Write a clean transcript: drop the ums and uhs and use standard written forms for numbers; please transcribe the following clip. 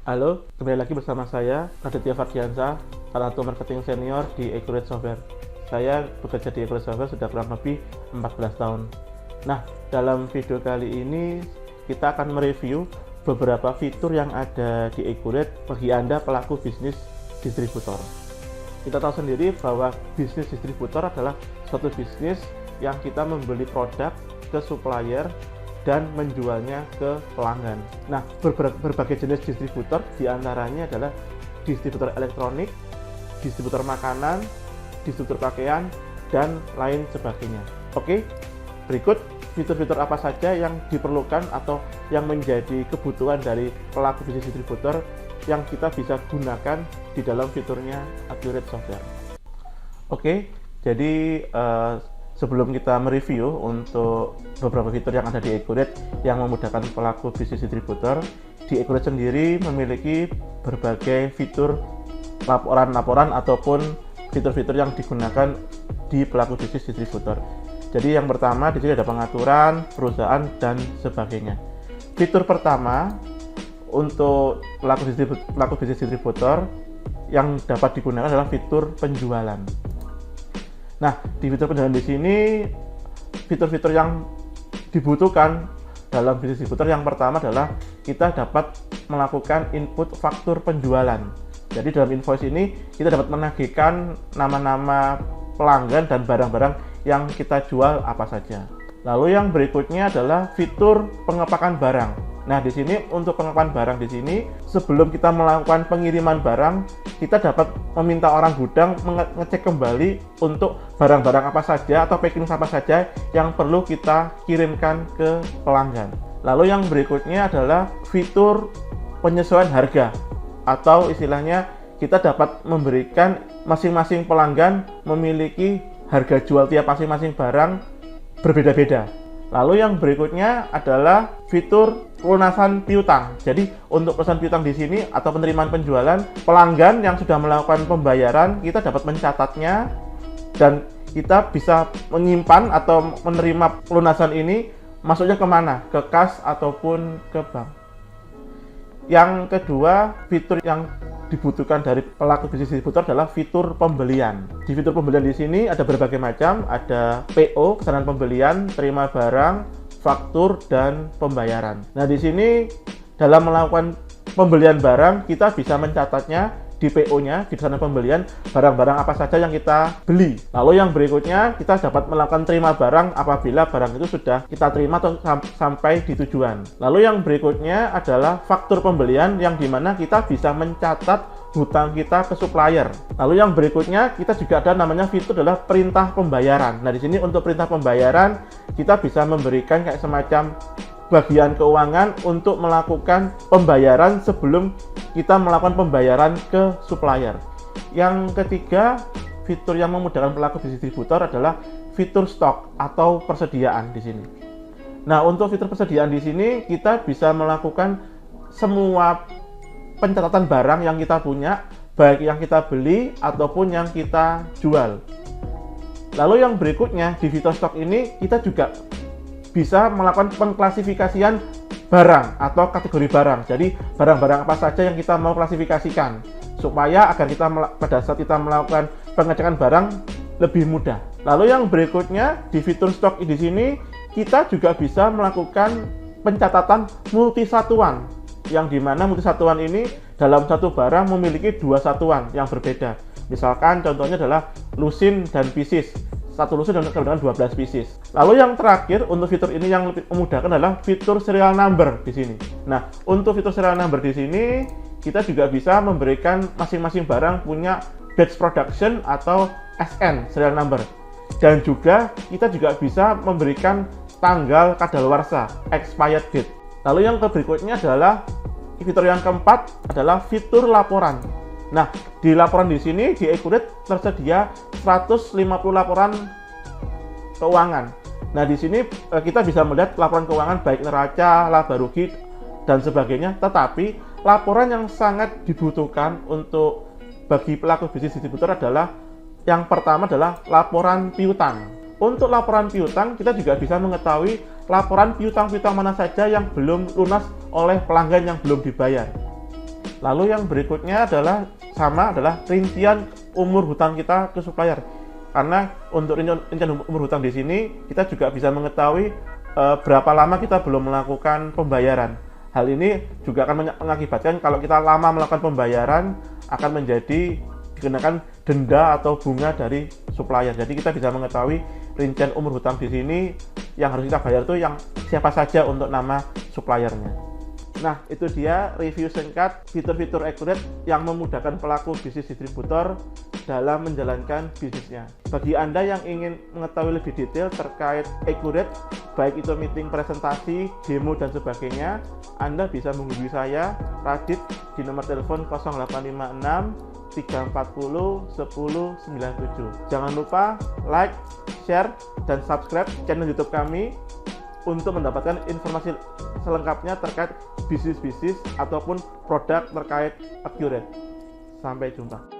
Halo, kembali lagi bersama saya, Raditya Fardiansyah, salah satu marketing senior di Accurate Software. Saya bekerja di Accurate Software sudah kurang lebih 14 tahun. Nah, dalam video kali ini kita akan mereview beberapa fitur yang ada di Accurate bagi Anda pelaku bisnis distributor. Kita tahu sendiri bahwa bisnis distributor adalah suatu bisnis yang kita membeli produk ke supplier dan menjualnya ke pelanggan. Nah, berbagai jenis distributor diantaranya adalah distributor elektronik, distributor makanan, distributor pakaian, dan lain sebagainya. Oke, berikut fitur-fitur apa saja yang diperlukan atau yang menjadi kebutuhan dari pelaku bisnis distributor yang kita bisa gunakan di dalam fiturnya Accurate Software. Oke, jadi sebelum kita mereview untuk beberapa fitur yang ada di Accurate yang memudahkan pelaku bisnis distributor, di Accurate sendiri memiliki berbagai fitur laporan-laporan ataupun fitur-fitur yang digunakan di pelaku bisnis distributor. Jadi yang pertama di sini ada pengaturan, perusahaan, dan sebagainya. Fitur pertama untuk pelaku bisnis distributor yang dapat digunakan adalah fitur penjualan. Nah, di fitur penjualan di sini, fitur-fitur yang dibutuhkan dalam bisnis distributor yang pertama adalah kita dapat melakukan input faktur penjualan. Jadi dalam invoice ini kita dapat menagihkan nama-nama pelanggan dan barang-barang yang kita jual apa saja. Lalu yang berikutnya adalah fitur pengepakan barang. Nah, di sini untuk pengepakan barang di sini, sebelum kita melakukan pengiriman barang, kita dapat meminta orang gudang mengecek kembali untuk barang-barang apa saja atau packing apa saja yang perlu kita kirimkan ke pelanggan. Lalu yang berikutnya adalah fitur penyesuaian harga, atau istilahnya kita dapat memberikan masing-masing pelanggan memiliki harga jual tiap masing-masing barang berbeda-beda. Lalu yang berikutnya adalah fitur pelunasan piutang. Jadi untuk pelunasan piutang di sini atau penerimaan penjualan, pelanggan yang sudah melakukan pembayaran kita dapat mencatatnya dan kita bisa menyimpan atau menerima pelunasan ini masuknya kemana? Ke kas ataupun ke bank. Yang kedua, fitur yang dibutuhkan dari pelaku bisnis distributor adalah fitur pembelian. Di fitur pembelian di sini ada berbagai macam, ada PO, kesanaan pembelian, terima barang, faktur, dan pembayaran. Nah, di sini dalam melakukan pembelian barang, kita bisa mencatatnya di PO-nya, di pesanan pembelian, barang-barang apa saja yang kita beli. Lalu yang berikutnya, kita dapat melakukan terima barang apabila barang itu sudah kita terima atau sampai di tujuan. Lalu yang berikutnya adalah faktur pembelian, yang dimana kita bisa mencatat hutang kita ke supplier. Lalu yang berikutnya, kita juga ada namanya fitur adalah perintah pembayaran. Nah, di sini untuk perintah pembayaran, kita bisa memberikan kayak semacam bagian keuangan untuk melakukan pembayaran sebelum kita melakukan pembayaran ke supplier. Yang ketiga, fitur yang memudahkan pelaku bisnis distributor adalah fitur stok atau persediaan di sini. Nah, untuk fitur persediaan di sini kita bisa melakukan semua pencatatan barang yang kita punya, baik yang kita beli ataupun yang kita jual. Lalu yang berikutnya di fitur stok ini kita juga bisa melakukan pengklasifikasian barang atau kategori barang. Jadi barang-barang apa saja yang kita mau klasifikasikan supaya agar kita pada saat kita melakukan pengecekan barang lebih mudah. Lalu yang berikutnya di fitur stok di sini kita juga bisa melakukan pencatatan multisatuan, yang dimana multisatuan ini dalam satu barang memiliki dua satuan yang berbeda. Misalkan contohnya adalah lusin dan pieces. Satu lusin dengan 12 pieces. Lalu yang terakhir untuk fitur ini yang lebih memudahkan adalah fitur serial number di sini. Nah, untuk fitur serial number di sini kita juga bisa memberikan masing-masing barang punya batch production atau SN serial number. Dan juga kita juga bisa memberikan tanggal kadaluarsa expired date. Lalu yang berikutnya adalah fitur yang keempat adalah fitur laporan. Nah, di laporan di sini di Accurate tersedia 150 laporan keuangan. Nah, di sini kita bisa melihat laporan keuangan baik neraca, laba rugi, dan sebagainya. Tetapi laporan yang sangat dibutuhkan untuk bagi pelaku bisnis distributor adalah yang pertama adalah laporan piutang. Untuk laporan piutang kita juga bisa mengetahui laporan piutang-piutang mana saja yang belum lunas oleh pelanggan yang belum dibayar. Lalu yang berikutnya adalah rincian umur hutang kita ke supplier. Karena untuk rincian umur hutang di sini kita juga bisa mengetahui berapa lama kita belum melakukan pembayaran. Hal ini juga akan mengakibatkan kalau kita lama melakukan pembayaran akan menjadi dikenakan denda atau bunga dari supplier. Jadi kita bisa mengetahui rincian umur hutang di sini yang harus kita bayar itu yang siapa saja untuk nama suppliernya. Nah, itu dia review singkat fitur-fitur Accurate yang memudahkan pelaku bisnis distributor dalam menjalankan bisnisnya. Bagi Anda yang ingin mengetahui lebih detail terkait Accurate, baik itu meeting presentasi, demo, dan sebagainya, Anda bisa menghubungi saya, Radit, di nomor telepon 0856 340 1097. Jangan lupa like, share, dan subscribe channel YouTube kami untuk mendapatkan informasi selengkapnya terkait bisnis-bisnis ataupun produk terkait Accurate. Sampai jumpa.